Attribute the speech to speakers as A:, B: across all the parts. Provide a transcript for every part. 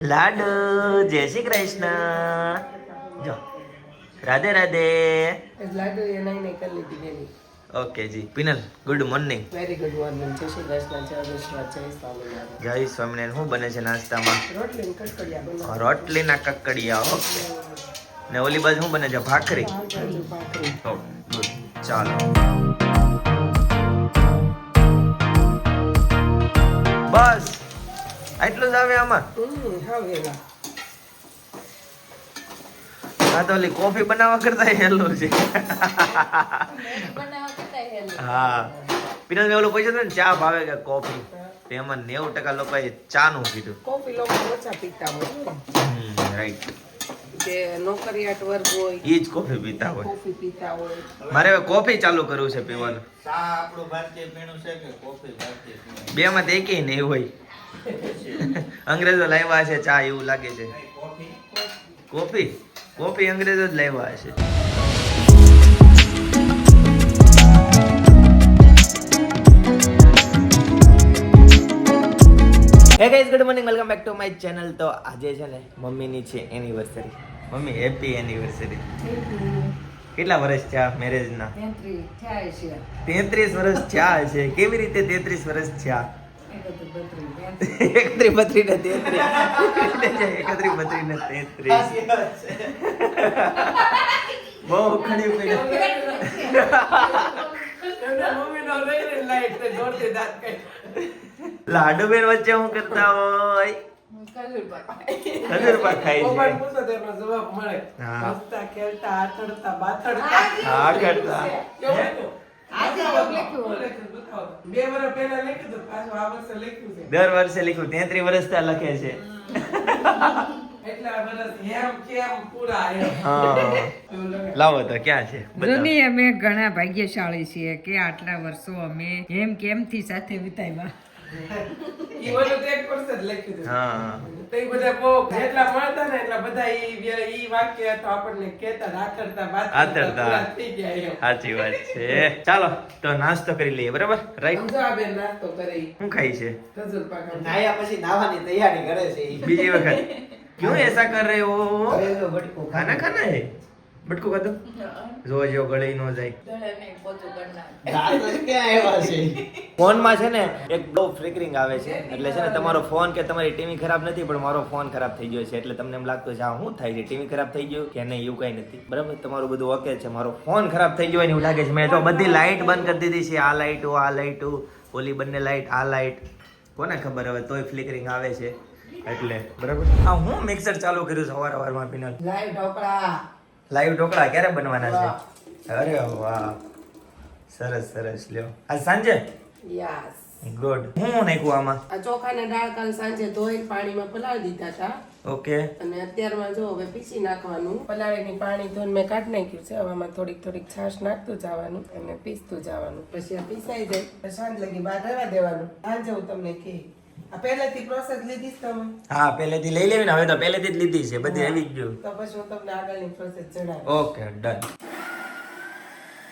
A: લાડુ જય શ્રી કૃષ્ણ. જો રાધે રાધે.
B: લાડુ એ નહીં કરી લીધી બેની.
A: ઓકે જી Pinal good morning.
B: Very good morning. Jai Shri Krishna, જય વિશ્વાસ, જય સ્વામિનારાયણ.
A: જય સ્વામિનારાયણ. શું બને છે નાસ્તામાં?
B: રોટલી ને કકડિયા બનાવો.
A: રોટલીના કકડિયા. ઓકે. ને ઓલી બાજુ શું બને છે? ભાખરી.
B: ભાખરી.
A: ઓ ગુડ. ચાલો બસ આટલું જ આવે આમાં.
B: હા વેલા.
A: આ તો ઓલી કોફી બનાવવા કરતા હેલું છે. હા પિનલ મેં ઓલું પૂછ્યું હતું ને ચા ભાવે કે કોફી? એમાં 90% લોકોએ ચા નું કીધું.
B: કોફી લોકો ઓછા પીતા હોય.
A: રાઈટ.
B: જે નોકરિયાત વર્ગ હોય
A: ઈ જ કોફી પીતા હોય.
B: કોફી પીતા હોય.
A: મારે હવે કોફી ચાલુ કરવું છે પીવાનું.
C: ચા આપણું ભારતીય પીણું છે કે કોફી ભારતીય પીણું?
A: બે માં એકેય નહીં હોય. અંગ્રેજો લાવ્યા છે ચા એવું લાગે છે.
C: કોફી
A: કોફી કોફી અંગ્રેજો જ લાવ્યા છે. Hey guys good morning, welcome back to my channel. તો આજે છે ને મમ્મીની છે એનિવર્સરી. Mummy happy anniversary. કેટલા વર્ષ થયા મેરેજના? 33 વર્ષ થયા છે. કેવી રીતે 33 વર્ષ થયા? 31 32 ને 33 બહુ ખડી પડ્યું. લાડુ બેન વચ્ચે હું કરતા હોય? ખજૂર પાક ખાઈ છે. હા.
B: હસતા ખેલતા આથડતા બાથડતા.
A: હા કરતા.
B: બે વર્ષ પહેલા લખ્યું હતું, પાછું આ વર્ષે લખ્યું છે.
A: દર વર્ષે લખ્યું 33 વર્ષ ત્યાં લખે છે.
B: એટલા વર્ષ હેમ કેમ પૂરા એમ.
A: હા લાવો તો ક્યાં છે બતાવો.
D: જોની અમે ઘણા ભાગ્યશાળી છીએ કે આટલા વર્ષો અમે એમ કેમથી સાથે વિતાવ્યા.
B: ઈ ઓલું તો 1% જ લખ્યું હતું.
A: હા
B: તો ઈ બધા બહુ જેટલા મળતા ને એટલા બધા ઈ વાક્ય તો આપણને કહેતા આથડતા
A: આથડતા.
B: પૂરા થઈ ગયા એમ.
A: સાચી વાત છે. ચાલો તો નાસ્તો કરી લઈએ. બરાબર રાઈટ.
B: સમજો આ બેન નાસ્તો કરે ઈ.
A: શું ખાઈ છે?
B: ખજૂર પાક આમ.
C: નાયા પછી નાવાની તૈયારી કરે છે ઈ.
A: બીજી વખત क्यों ऐसा कर रहे हो?
C: હવે જો બટકું
A: खाना खाना है? બટકું ખાધું? જો જો ગળે નો જાય.
C: દાંત જ ક્યાં આવ્યા છે?
A: ફોનમાં છે ને એક બહુ ફ્લિકરિંગ આવે છે. એટલે છે ને તમારો ફોન કે તમારી ટીવી ખરાબ નથી, પણ મારો ફોન ખરાબ થઈ ગયો છે. એટલે તમને એમ લાગતું છે આ શું થાય છે, ટીવી ખરાબ થઈ ગયું કે નહીં? એવું કઈ નથી. બરાબર તમારું બધું ઓકે છે. મારો ફોન ખરાબ થઈ ગયો એવું લાગે છે. મેં તો બધી લાઈટ બંધ કરી દીધી છે. આ લાઈટ ઓલી બંને લાઈટ, આ લાઈટ કોને ખબર હવે તોય ફ્લિકરિંગ આવે છે. એટલે બરાબર આ હું મિક્સર ચાલુ કર્યું સવારમાં penal.
B: Live dhokla.
A: Live dhokla ક્યારે બનવાના છે? અરે વાહ સરસ સરસ. લ્યો આજ સાંજે?
B: યસ.
A: ગુડ. હું નાખ્યું આમાં?
B: આ ચોખા ને દાળ કાલ સાંજે ધોઈને પાણીમાં પલાળી દીધા હતા
A: ઓકે.
B: અને અત્યારમાં જો હવે પીસી નાખવાનું. પલાળીને પાણી ધોઈને મેં કાઢી નાખ્યું છે. હવે આમાં થોડીક છાશ નાખતું જવાનું અને પીસતું જવાનું. પછી આ પીસાઈ જાય પછી સાંજ લગી બહાર રહેવા દેવાનું. સાંજે હું તમને કહી આ પહેલેથી પ્રોસેસ લીધી છે તમે?
A: હા પહેલેથી લઈ લેવી ને. હવે તો પહેલેથી જ લીધી છે. બધી આવી જ ગયું.
B: તો પછી હું તમને આગળની પ્રોસેસ જણાવીશ.
A: Okay done.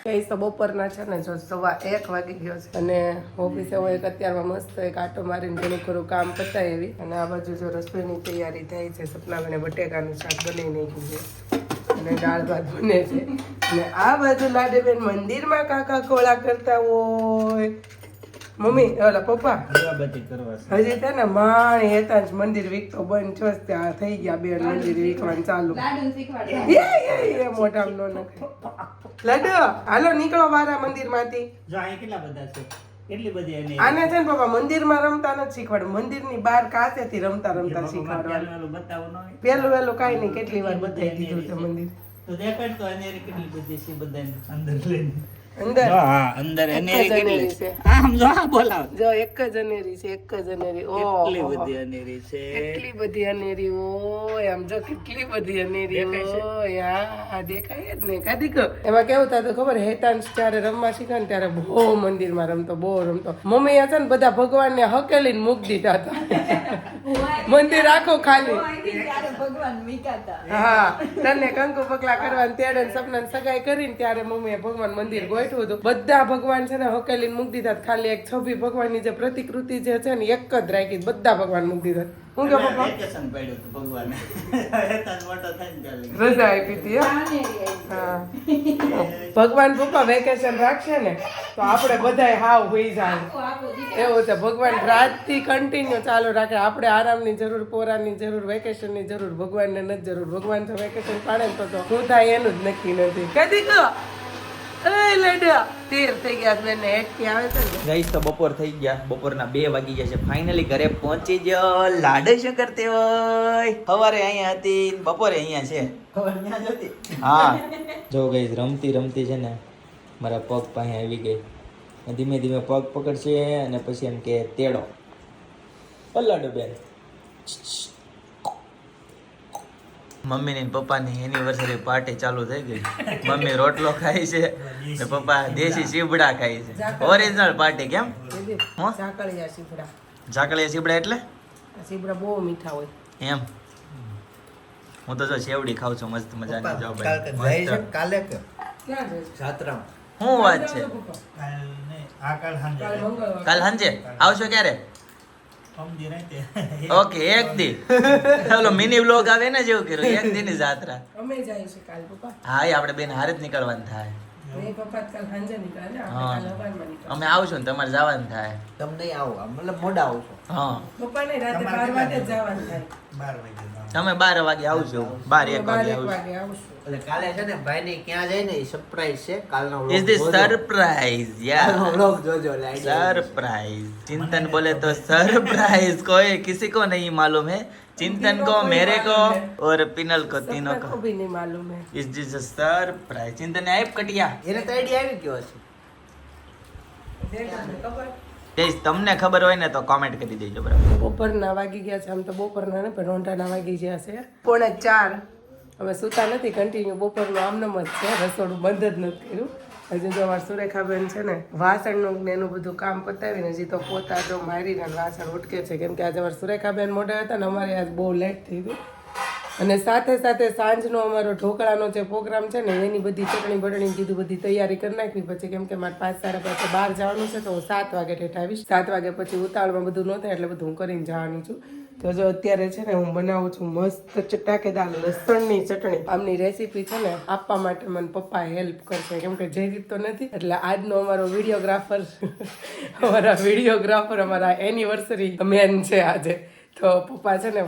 B: કઈ તો બપોરના છે ને જો 1:15 વાગી ગયો છે અને ઓફિસે હું એક અત્યારમાં મસ્ત એક આટો મારીને ઘણું ખરું કામ પતાય એવી અને આ બાજુ જો રસોઈની તૈયારી થાય છે. સપનાબેને બટેકાનું શાક બનાવી નાખ્યું છે અને દાળ ભાત બને છે અને આ બાજુ લાડેબેન મંદિરમાં કાકા કોળા કરતા હોય. મમ્મી ઓલા પપ્પા
C: દીવાબત્તી કરવા છે.
B: હજી છે ને માણ હેતાંશ મંદિર વીકતો બંધ છો ત્યાં થઈ ગયા બે મંદિર વીકવાનું ચાલુ. એ મોઢામાં નો નખાય. લાડુ હાલો નીકળો વારા મંદિર માંથી.
C: જો અહીં કેટલા બધા છે, કેટલી બધી એની
B: આને છે ને પપ્પા મંદિર માં રમતા નથી શીખવાડ્યું. મંદિર ની બહાર કાચેથી રમતા શીખવાડવાનું.
C: બતાવો ન હોય
B: પેલું વેલું કઈ નહીં કેટલી વાર બતાવી દીધું છે મંદિર.
C: તો દેખાડ તો એની કેટલી બધી છે બધાને અંદર લઈને.
B: અંદર
C: હા અંદર
B: એક જ અનેરી છે.
C: આમ જો આ બોલાવ
B: જો એક જ અનેરી છે, એક જ અનેરી.
C: કેટલી
B: ઓહો
C: બધી અનેરી છે.
B: કેટલી બધી અનેરી હોય. આમ જો કેટલી બધી અનેરી હોય. હા દેખાય જ ને કાદી કો. એમાં કેવું થતું ખબર? હેતાંશ જ્યારે રમવા શીખે ને ત્યારે બહુ મંદિરમાં રમતો, બહુ રમતો. મમ્મી છે ને બધા ભગવાનને હકેલીને મૂકી દીધા હતા. મંદિર આખું ખાલી. હા તને કંકુ પગલા કરવાનું તેડે સપના સગાઈ કરીને ત્યારે મમ્મીએ ભગવાન મંદિર ગોઠવું હતું. બધા ભગવાન છે ને હકેલીને મૂકી દીધા. ખાલી એક છબી ભગવાનની જે પ્રતિકૃતિ જે છે ને એક જ રાખી બધા ભગવાન મૂકી દીધા. હું કે પપ્પા
C: વેકેશન પડ્યું હતું ભગવાને હેતાન મોટો થાય ને ત્યારે
B: રજા આપી હતી હા ભગવાન પપ્પા વેકેશન રાખશે ને તો આપણે બધાય હાવ હોઈ જાય એવું છે ભગવાન રાતથી કન્ટિન્યુ ચાલુ રાખે આપણે આરામની જરૂર પોરાની જરૂર વેકેશનની જરૂર ભગવાનને નથી જરૂર ભગવાન જો વેકેશન પાડે ને તો શું થાય એનું જ નક્કી નથી કદી કહો એ લેડ્યા તેર થઈ ગયા બેન હેટકી આવે છે ને
A: ગાઈસ તો બપોર થઈ ગયા બપોરના 2 વાગી ગયા છે ફાઇનલી ઘરે પહોંચી ગયો લાડે શું કરતી હોય સવારે અહીંયા હતી બપોરે અહીંયા છે
C: ખબર ત્યાં જ હતી
A: હા જો ગાઈસ રમતી રમતી છે ને મારા પગ પાસે આવી ગઈ ધીમે ધીમે પગ પકડશે અને પછી એમ કે તેડો પલ્લાડો બેન મમ્મીની ને પપ્પાની એનિવર્સરી પાર્ટી ચાલુ થઈ ગઈ મમ્મી રોટલો ખાય છે ને પપ્પા દેશી સીબડા ખાય છે ઓરિજિનલ પાર્ટી કેમ હો?
B: ઝાકળિયા સીપડા
A: ઝાકળિયા સીબડા એટલે
B: આ સીપડા બહુ મીઠા હોય
A: એમ હું તો જો શેવડી ખાઉં છું મસ્ત મજાની જો
C: કાલ કે જાય છે
A: ભાઈ
C: કાલે કે
B: ક્યાં છે
C: જાત્રા
A: શું વાત છે
C: કાલ નહીં આ કાલ સાંજે
B: કાલ મંગળવાર
A: કાલ સાંજે આવશો ક્યારે
C: સમજી રાતે
A: ઓકે એક દી ઓલો મિની વ્લોગ આવે ને જેવું કર્યું એક દી ની જાત્રા
B: અમે જઈએ છીએ કાલ પપ્પા
A: હા એ આપણે બેન હારે જ નીકળવાનું થાય
B: એ પપ્પા કાલ સાંજે નીકળે ને
A: હા.
B: આપણે કાલ હવારમાં નીકળે
A: અમે આવશું ને તમારે જવાનું થાય
C: તમે નહીં આવો મતલબ મોડા આવશો
A: હા
B: પપ્પાને રાતે 12 વાગે જ જવાનું થાય
C: 12 વાગે
A: તમે 12 વાગે આવજો 12 1 વાગે
B: 12
A: આવજો
B: વાગે આવશું
C: એટલે કાલે છે ને ભાઈ ને ક્યાં જાય ને સરપ્રાઈઝ છે કાલનો
A: ઇઝ ધીસ સરપ્રાઈઝ યાર
C: વ્લોગ જોજો લાઈક
A: सरप्राइज चिंतन बोले तो सरप्राइज कोई किसी को नहीं मालूम है चिंतन को मेरे को और पिनल को तीनों
B: सबको
A: को
B: भी नहीं मालूम है
A: इस दिस सरप्राइज चिंतन ने आइप कटिया
C: એને તો આઈડિયા આવી ગયો હશે
A: તેજ તમને ખબર હોય ને તો કોમેન્ટ કરી દેજો બરાબર
B: બપોરના વાગી ગયા છે આમ તો બપોરના ને પણ રોંઢાના વાગી ગયા છે 3:45 અમે સૂતા નથી કન્ટિન્યુ બપોરનું આમનામ જ છે રસોડું બંધ જ નથી કર્યું હજી જો અમારા સુરેખાબેન છે ને વાસણનું ને એનું બધું કામ પતાવીને હજી તો પોતા જો મારીને વાસણ ઉટકે છે કેમ કે આજે અમારા સુરેખાબેન મોઢા હતા ને અમારે આજ બહુ લેટ થઈ ગયું અને સાથે સાથે સાંજનો અમારો ઢોકળાનો જે પ્રોગ્રામ છે ને એની બધી ચટણી બટણી કીધું બધી તૈયારી કરી નાખવી પછી કેમ કે મારે 5 સાડા 5 બહાર જવાનું છે તો હું 7 વાગે ઠેઠ આવીશ 7 વાગે પછી ઉતાવળમાં બધું ન થાય એટલે બધું હું કરીને જવાની છું તો જો અત્યારે છે ને હું બનાવું છું મસ્ત ચટાકેદાર લસણની ચટણી આમની રેસીપી છે ને આપવા માટે મને પપ્પા હેલ્પ કરશે કેમ કે જયદીપ તો નથી એટલે આજનો અમારો વિડીયોગ્રાફર અમારા એનિવર્સરી મેન છે આજે તો પપ્પા છે ને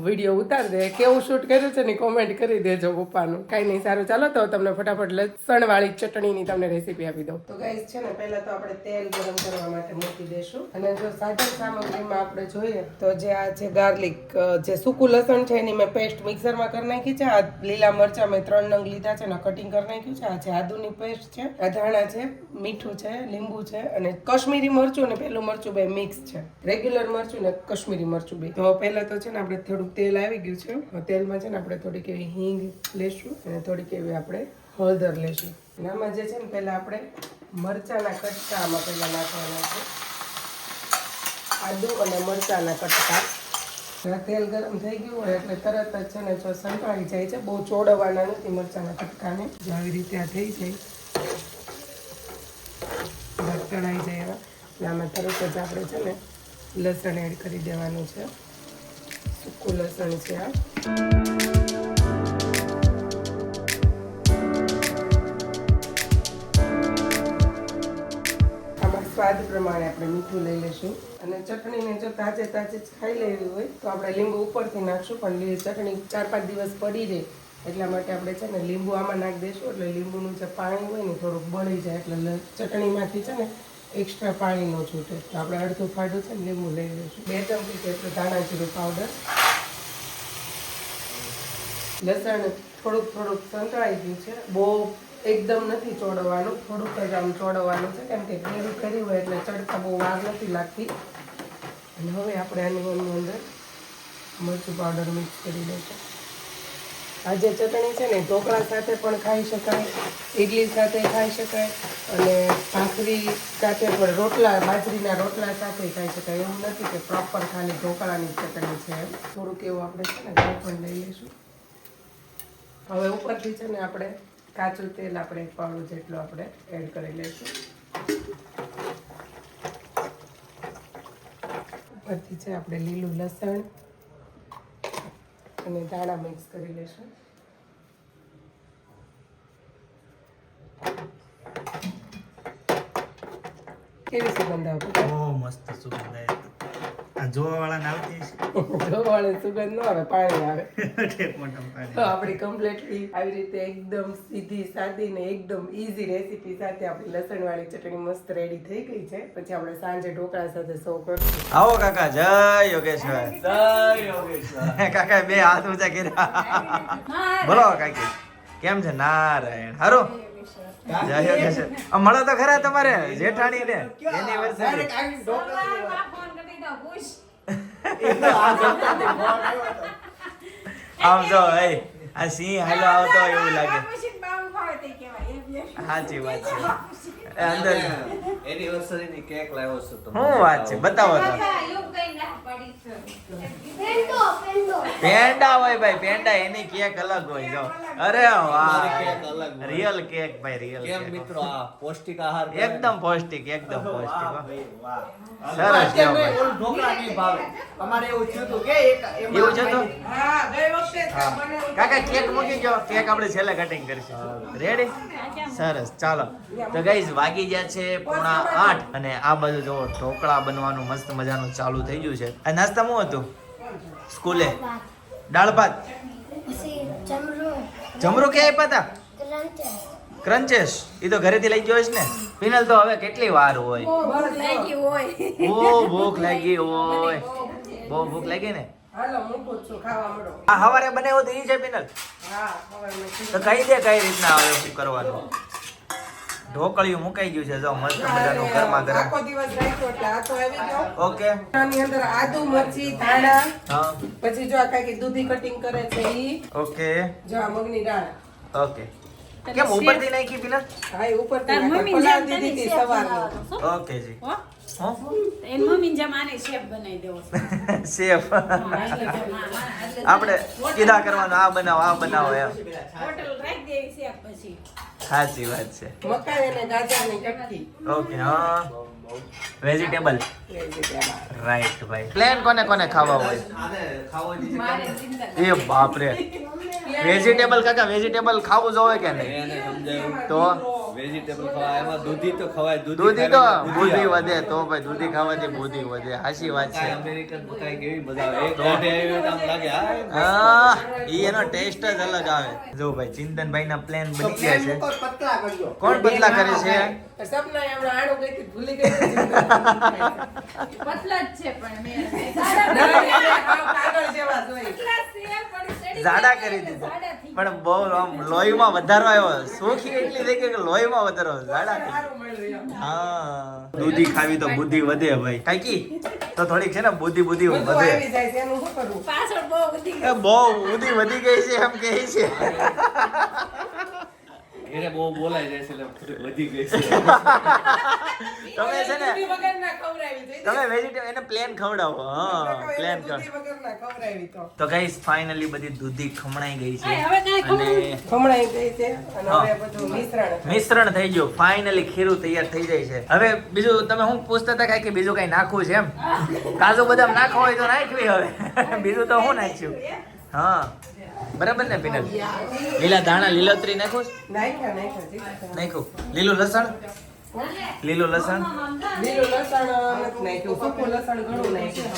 B: વિડીયો ઉતાર દે કેવું શૂટ કર્યું છે ને કોમેન્ટ કરી દેજો પપ્પાનું કાંઈ નહીં સારું ચાલો તો તમને ફટાફટ લસણવાળી ચટણીની તમને રેસીપી આપી દઉં તો ગાઈસ છે ને પહેલા તો આપણે તેલ ગરમ કરવા માટે મૂકી દેશું અને જો સાધન સામગ્રીમાં આપણે જોઈએ તો જે આ છે ગાર્લિક જે સૂકું લસણ છે એની મેં પેસ્ટ મિક્સરમાં કરી નાખી છે આ લીલા મરચા મેં 3 નંગ લીધા છે ને કટિંગ કરી નાખ્યું છે આ છે આદુની પેસ્ટ છે આ ધાણા છે મીઠું છે લીંબુ છે અને કશ્મીરી મરચું અને પેલું મરચું બે મિક્સ છે રેગ્યુલર મરચું ને કશ્મીરી મરચું બે તો પહેલા તો છે ને આપણે થોડુંક તેલ આવી ગયું છે તેલમાં છે ને આપણે થોડીક એવી હિંગ લેશું અને થોડીક એવી આપણે હળદર લેશું અને આમાં જે છે ને પહેલા આપણે મરચાના કટકા આમાં પહેલા નાખવાના છે આદુ અને મરચાના કટકા તેલ ગરમ થઈ ગયું હોય એટલે તરત જ છે ને જો સંતળાઈ જાય છે બહુ ચોડવાના નથી મરચાના કટકાને જો આવી રીતે આ થઈ જાય તળાઈ જાય એવા એટલે આમાં તરત જ આપણે છે ને લસણ એડ કરી દેવાનું છે સૂકું લસણ છે આ આમાં સ્વાદ પ્રમાણે આપણે મીઠું લઈ લઈશું અને ચટણીને જો તાજે તાજે જ ખાઈ લેવી હોય તો આપણે લીંબુ ઉપરથી નાખશું પણ ચટણી 4-5 દિવસ પડી રહે એટલા માટે આપણે છે ને લીંબુ આમાં નાખી દઈશું એટલે લીંબુનું જે પાણી હોય ને થોડુંક બળી જાય એટલે ચટણીમાંથી છે ને એક્સ્ટ્રા પાણી ન છૂટે તો આપણે અડધું ફાડું છે ને લીંબુ લઈ લઈશું 2 ચમચી જેટલું ધાણા જીરું પાવડર લસણ થોડુંક સંતળાઈ ગયું છે બહુ એકદમ નથી ચોડવાનું થોડુંક જ આમ ચોડવાનું છે કેમ કે ગ્રેવી કરી હોય એટલે ચડતા બહુ વાર નથી લાગતી અને હવે આપણે આની અંદર મરચું પાવડર મિક્સ કરી દઈશું આ જે ચટણી છે ને ઢોકળા સાથે પણ ખાઈ શકાય ઇડલી સાથે ખાઈ શકાય અને ભાખરી સાથે પણ રોટલા બાજરીના રોટલા સાથે ખાઈ શકાય એવું નથી કે પ્રોપર ખાલી ઢોકળાની ચટણી છે એમ થોડુંક એવું આપણે છે ને ઘઉં પણ લઈ લઈશું હવે ઉપરથી છે ને આપણે કાચું તેલ આપણે 1 પાવડું જેટલું આપણે એડ કરી લઈશું ઉપરથી છે આપણે લીલું લસણ અને ધાણા મિક્સ કરી લેશું. કેવી સુગંધ આવે
C: બહુ મસ્ત સુગંધ આવે. આ જોવા વાળાને આવતી
B: જોવાળે સુગંધ ન આવે, પાણી આવે.
C: છે મોટા પાણી.
B: તો આપણી કમ્પ્લીટલી આવી રીતે એકદમ સીધી સાદી ને એકદમ ઈઝી રેસીપી સાથે આપણી લસણવાળી ચટણી મસ્ત રેડી થઈ ગઈ છે. પછી આપણે સાંજે ઢોકળા સાથે સર્વ કરશું.
A: આવો કાકા, જય યોગેશ્વર. કાકા બે હાથ ઊંચા કર્યા. બોલો કાકી, કેમ છે? નારાયણ હારું. જય યોગેશ્વર. મળો તો ખરા તમારે જેઠાણી ને એનિવર્સરી. આમ જો આ સિંહ હાલો આવતો હોય એવું લાગે. સાચી વાત છે. અંદર
E: એનિવર્સરીની કેક લાવ્યો છું તો
A: શું વાત છે? બતાવો તો. પેંડા હોય ભાઈ, પેંડા એની કેક અલગ હોય. જો અરે વાહ,
E: કેક અલગ હોય.
A: રિયલ કેક ભાઈ, રિયલ
E: કેમ
A: કેક.
E: મિત્રો આ પૌષ્ટિક આહાર
A: એકદમ પૌષ્ટિક, એકદમ પૌષ્ટિક હો.
E: વાહ
A: સરસ લ્યો ભાઈ.
E: ઢોકળા નહીં ભાવે અમારે એવું થયું હતું કે
A: એવું છે તો
B: હા, ગઈ વખતે જ
A: હા.
B: બનાવ્યું.
A: કાકા કેક મૂકી ગયો. કેક આપણે છેલ્લે કટિંગ કરીશું. રેડી? સરસ, ચાલો. તો ગાઈઝ વાગી ગયા છે 7:30 અને આ બાજુ જો ઢોકળા બનવાનું મસ્ત મજાનું ચાલુ થઈ ગયું છે. આ નાસ્તા શું હતું સ્કૂલે? દાળ ભાત. જમરૂ કે આપ્યા હતા? ક્રંચેસ. એ તો ઘરેથી લઈ ગયો છે ને. ફિનલ તો હવે કેટલી વાર હોય? ઓ ભૂખ લાગી હોય. બહુ ભૂખ લાગી ને.
B: હાલો મૂકું જ છું, ખાવા મળો.
A: આ હવારે બનાવ્યો તો ઈ છે ફિનલ.
B: હા, હવે મેં
A: તો કહી દે કઈ રીતના આવે શું કરવાનું. ઢોકળિયું મુકાઈ ગયું છે જો મસ્ત મજાનું ગરમા ગરમ.
B: આખો દિવસ રાખ્યો એટલે આ તો આવી ગયો.
A: ઓકે.
B: આની અંદર આદુ, મરચી, ધાણા,
A: હા.
B: પછી જો આ કાંઈક દૂધી કટિંગ કરે છે ઈ,
A: ઓકે.
B: જો આ મગની દાળ.
A: ઓકે. કેમ ઉપરથી નાખી પીલા?
B: હા, એ ઉપરથી નાખો. પલાળ દીધી હતી સવારમાં.
A: ઓકે જી.
F: હો?
A: હો?
F: એની મમ્મી જમાને શેફ બનાવી દેવો છે.
A: શેફ. આપણે કીધા કરવાનું આ બનાવો આ બનાવો એમ.
F: હોટલ રાખી દેવી શેફ પછી.
A: સાચી વાત છે.
B: મકાઈ અને ગાજરની કટકી.
A: ઓકે. હા. વેજીટેબલ.
B: વેજીટેબલ.
A: રાઈટ ભાઈ. પ્લેન કોને કોને ખાવા હોય?
E: આને ખાવો દીધી
F: મારે ચિંતા
A: એ બાપ રે. વેજીટેબલ કાકા, વેજીટેબલ ખાવું જોવે કે નહીં?
E: એને સમજાયું
A: તો
E: વેજીટેબલ ખવાય એમાં દૂધી તો ખવાય
A: દૂધી તો
E: ખાવી
A: બુદ્ધિ વધે. તો ભાઈ દૂધી ખાવાથી બુદ્ધિ વધે. સાચી વાત છે.
E: અમેરિકન મકાઈ કેવી મજા આવે એક દાઢે આવી હોય તો આમ લાગે
A: હા, ઈ એનો ટેસ્ટ જ અલગ આવે. જો ભાઈ ચિંતનભાઈ ના પ્લાન બની ગયા છે.
E: પતલા કરજો
A: કોણ પતલા કરે છે?
B: સપના હમણાં આણું ગઈ હતી, ભૂલી ગઈ હતી.
F: પતલા જ છે પણ મેં
B: કાગળ જેવા જોઈએ.
F: પતલા છે પણ ચડી
A: જાડા
F: ગયા
A: કરી
F: એટલે
A: દીધા.
F: જાડા થઈ
A: પણ બહુ આમ લોહીમાં વધારો આવ્યો. સુખી એટલી થઈ ગઈ કે લોહીમાં વધારો જાડા થઈ.
B: સારું મળ્યું એમ.
A: હા, દૂધી ખાવી તો બુદ્ધિ વધે ભાઈ. કાકી તો થોડીક છે ને બુદ્ધિ
B: બધું
A: વધે.
B: આવી જાય છે, એનું શું કરવું?
F: પાછળ બહુ બધી
A: એ બહુ બુદ્ધિ વધી ગઈ છે એમ કહે છે.
E: એને બહુ બોલાઈ જાય છે એટલે થોડીક વધી ગઈ છે
A: તમે છે ને
B: દૂધી વગરના ખવડાવી જોઈએ.
A: તમે વેજીટેબલ એને પ્લેન ખવડાવો. હા, પ્લેન કર.
B: દૂધી વગરના ખવડાવી તો.
A: તો ગાઈસ ફાઇનલી બધી દૂધી ખમણાઈ ગઈ છે
F: હવે કાંઈ
A: અને
B: ખમણાઈ ગઈ છે અને
A: હા.
B: હવે બધું મિશ્રણ.
A: મિશ્રણ થઈ ગયું. ફાઇનલી ખીરું તૈયાર થઈ જાય છે. હવે બીજું તમે હું પૂછતા હતા કાંઈ કે બીજું કઈ નાખવું છે એમ? કાજુ બદામ નાખવો હોય તો નાખવી હવે. બીજું તો હું નાખ્યું. હા, બરાબર ને પિનલ? લીલા ધાણા લીલોતરી નાખું છે?
B: નાખ્યા જી.
A: નાખ્યું. લીલું લસણ? લીલું લસણ?
B: લીલું લસણ નથી નાખ્યું, સૂકું લસણ ઘણું નાખ્યું.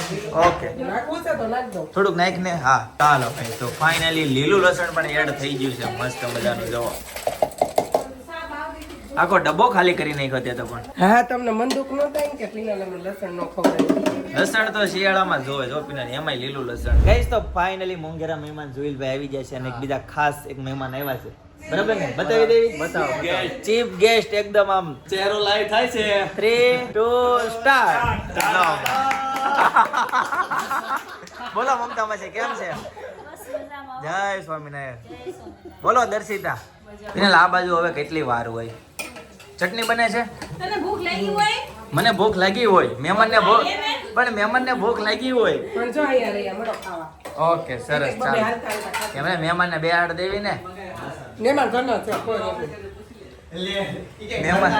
A: ઓકે.
B: નાખવું છે તો નાખ દો.
A: થોડુંક નાખ ને. હા, ચાલો ભાઈ. તો ફાઇનલી લીલું લસણ પણ એડ થઈ ગયું છે મસ્ત મજાનું. જોવો આખો ડબ્બો ખાલી કરી નાખ્યો તે તો પણ.
B: હા, તમને મન દુઃખ ન થાય ને કે પીના લસણ નો ખવડાવી.
A: લસણ તો શિયાળામાં જોવે જો પીના એમાંય લીલું લસણ. ગાઈસ તો ફાઇનલી મોંઘેરા મહેમાન જોઈલભાઈ આવી ગયા છે અને એક બીજા ખાસ એક મહેમાન આવ્યા છે. બરાબર ને? બતાવી દેવી? બતાવો. ચીફ ગેસ્ટ એકદમ આમ
E: ચહેરો લાઈવ થાય છે
A: 3, 2 સ્ટાર્ટ. બોલો મમતા માસી કેમ છે? જય સ્વામિનારાયણ. બોલો દર્શિતા. પીનલ આ બાજુ હવે કેટલી વાર હોય? ચટણી બને છે?
F: તને ભૂખ લાગી હોય
A: મને ભૂખ લાગી હોય. મહેમાનને ભૂખ પણ મહેમાનને ભૂખ લાગી હોય.
B: પણ જો અહીંયા રહ્યા મળો ખાવા.
A: ઓકે સરસ.
B: એક બબે
A: ચાલો
B: હાલતા હાલતા ખાવા.
A: એમણે મહેમાનને બે આડ દેવી ને.
B: મહેમાન ઘરનો છે, કોઈ નથી.
A: મહેમાન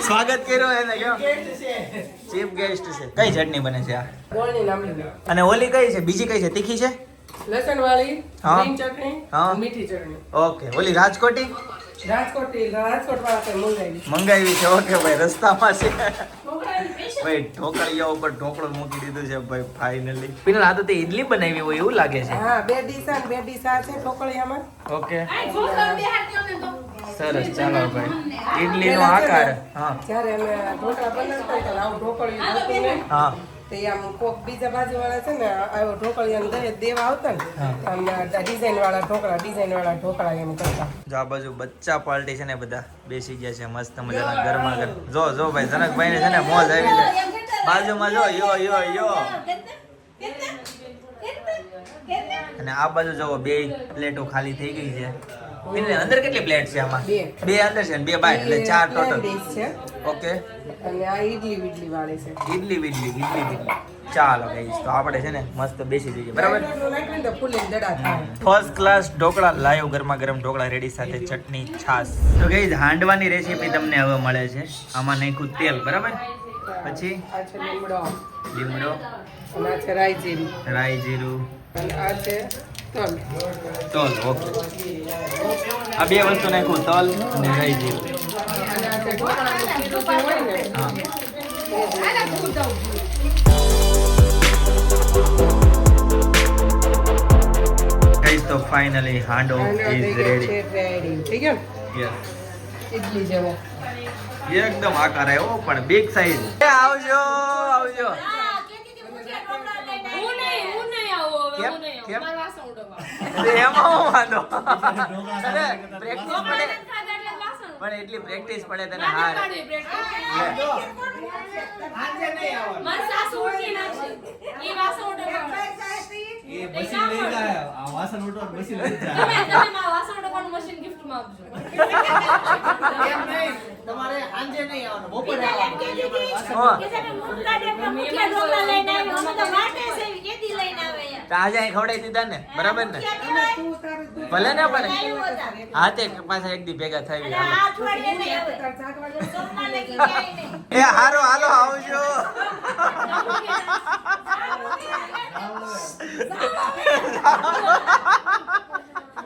A: સ્વાગત કર્યું એને કેમ? ચીફ ગેસ્ટ છે. કઈ ચટણી બને છે આ?
B: ગોળની નામલી
A: અને ઓલી કઈ છે? બીજી કઈ છે? તીખી છે?
B: લસણ વાળી
A: હા.
B: ગ્રીન ચટણી
A: હા.
B: મીઠી ચટણી
A: ઓકે. ઓલી રાજકોટી
B: રાજકોટ વાળા કઈ મંગાવી
A: મંગાવી છે. ઓકે ભાઈ, રસ્તામાં છે
F: ઢોકળાની special.
A: ભાઈ. ઢોકળિયા ઉપર ઢોકળું મૂકી દીધું છે ભાઈ ફાઇનલી. પિનલ, આ તો તે ઈડલી બનાવી હોય એવું લાગે છે.
B: હા 2 ડીશ અને 2 ડીશ આ છે ઢોકળિયામાં
A: ઓકે,
F: આ ઢોકળા બેહાર દ્યો ને તો.
A: સરસ. ચાલો ભાઈ, ઈડલીનો આકાર. હા
B: જ્યારે અમે ઢોકળા બનાવતા હતા ને આવું ઢોકળિયું હતું ને
A: હા.
B: તે આમ કોક બીજા બાજુવાળા છે ને આવો ઢોકળિયાને દેવા આવતા ને આમ ડિઝાઇન વાળા ઢોકળા એમ કરતા.
A: જો આ બાજુ બચ્ચા પાર્ટી છે ને બધા બેસી ગયા છે મસ્ત મજાના ગરમા ગરમ. જો જો ભાઈ, જનકભાઈ ને છે ને મોજ આવી જાય. બાજુમાં જો યો અને આ બાજુ જો 2 પ્લેટો ખાલી થઈ ગઈ છે. એટલે અંદર કેટલી પ્લેટ છે આમાં? 2 અંદર છે ને 2 બહાર, એટલે 4 ટોટલ.
B: ડીશ છે
A: ઓકે.
B: અને આ ઈડલી વાળી છે.
A: ઈડલી. ચાલો ગાઈસ, તો આપણે છે ને મસ્ત બેસી જઈએ. બરાબર.
B: નાખીને તો ફૂલીને દડા થાય.
A: ફર્સ્ટ ક્લાસ ઢોકળા લાઈવ, ગરમા ગરમ ઢોકળા રેડી સાથે ચટણી છાશ. તો ગાઈસ, હાંડવાની રેસીપી તમને હવે મળે છે. આમાં નાખ્યું તેલ. બરાબર. પછી
B: આ છે લીમડો
A: લીમડો,
B: અને આ છે રાઈ જીરું
A: રાઈ જીરું,
B: અને આ છે તલ.
A: તલ. ઓકે. આ 2 વસ્તુ નાખ્યું, તલ અને રાઈ જીરું.
B: અને આ છે ઢોકળાનું ખીરું જે હોય ને
A: હા. ગાઈસ, તો ફાઇનલી હાંડો
B: આનો
A: ઇઝ
B: થઈ ગયો
A: રેડી.
B: છે રેડી. થઈ ગયો ને?
A: યસ.
B: ઈડલી જેવો.
A: એકદમ આકાર આવ્યો પણ બિગ સાઈઝ. આવજો.
F: હા, કેતી હતી મુઠિયા ઢોકળા લઈને આવી. હું નહીં આવું હવે,
A: કેમ?
F: હું નહીં આવું.
A: કેમ?
F: મારે વાસણ ઉડવવા.
A: એમાં હું વાંધો? અરે, practice
F: ઢોકળા
A: પડે.
F: નથી ખાધા એટલે વાસણ
A: પણ એટલી પ્રેક્ટિસ પડે તને.
F: મારે
A: હાર.
F: પાડવી practice. મારી સાસુ ઉઠી નાખશે. ઈ વાસણ ઉડવવા.
E: એ મશીન લઈ જાય આ વાસણ ઉઠવા મશીન લઈ જાય
F: તમે મારા વાસણ ઉડવવાનું મશીન ગિફ્ટમાં આપજો.
C: તમારે સાંજે નહીં આવવાનું, બપોરે
F: બીજા
C: આવવાનું.
F: એમ કહેતી હતી
A: હા.
F: કે છે કે મુઠિયા ઢોકળા લઈને આવી. અમે તો વાટે છે, કેદી લઈને આવે યાર.
A: તો આજે અહીં ખવડાવી દીધા ને, બરાબર ને?
F: મુઠિયા
B: તું તારું તું
A: ભલે ને પણ
F: આવ્યું હતા.
A: હા, તે પાછા એક દી ભેગા થઈ
F: અને
A: ગયા.
F: આ અઠવાડિયે નહીં આવે.
B: તાર ચાકવા
F: સોમવારે કે ક્યાંય નહીં.
A: એ હારો, હાલો આવજો.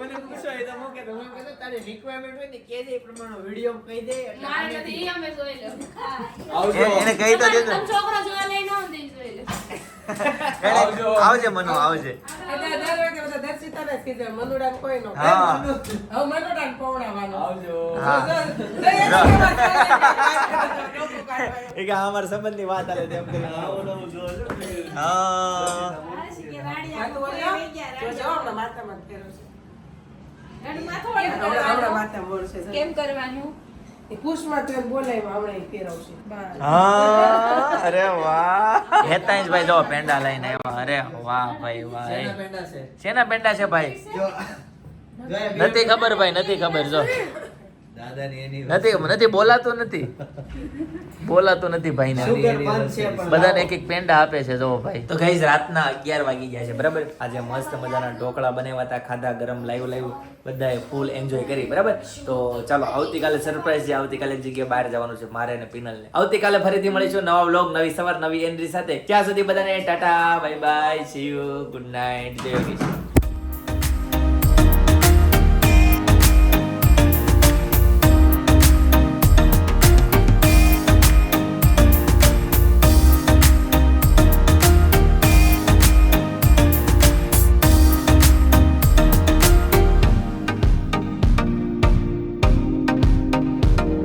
C: મને પૂછો એ તો હું કે તમે કહેતો તારી રિક્વાયરમેન્ટ હોય ને કે દે એ પ્રમાણે વિડિયો કહી દે એટલે
F: મારે નથી, ઈ અમે જોઈ લઉં.
A: એને કહી તો દીધું.
F: તમે છોકરો જોવા લઈને આવો ને તો ઈ જોઈ લે.
A: આવજે મનુ, આવજે.
B: દર વાગે બધા દર્શિતાને જ કીધું, મનુડાને કોઈ નો.
A: હા.
B: હવે મનુડાને પવડાવવાનો.
E: આવજો
A: હા.
B: હા.
A: એ કે અમારા સંબંધની વાત આલે તેમ કરીને.
E: આવો નવું જોજો
A: હા.
B: હમણાં માથામાં જ ફેરવશે.
F: ગાડી માથું
B: હમણાં
F: વળવાનું.
B: માથામાં વળશે.
F: કેમ કરવાનું?
B: એ પુષ્પમાં તો એમ બોલાવ્યું, હમણાં એ ફેરવશે. બસ.
A: હા, અરે વાહ. હેતાંશભાઈ જો પેંડા લઈને આવ્યા. અરે વાહ ભાઈ વાહ.
C: શેના પેંડા છે
A: શેના પેંડા છે ભાઈ?
C: જો
A: નથી ખબર ભાઈ, નથી ખબર. જો
E: દાદાની એની
A: નથી બોલાતું નથી ભાઈ ને.
C: સુગર પાન છે પણ
A: બધાને એક એક પેંડા આપે છે જો ભાઈ. તો ગાઈઝ, રાતના 11 વાગી ગયા છે. બરાબર. આજે મસ્ત મજાના ઢોકળા બનાવ્યા હતા, ખાધા, ગરમ લાઈવ બધાએ ફૂલ એન્જોય કરી. બરાબર. તો ચાલો, આવતીકાલે સરપ્રાઈઝ છે. આવતીકાલે એક જગ્યાએ બહાર જવાનું છે મારે અને પિનલને. આવતીકાલે ફરીથી મળીશું નવા વ્લોગ, નવી સવાર, નવી એન્ટ્રી સાથે. ત્યાં સુધી બધાને Tata, bye bye, C you, good night, જય યોગેશ.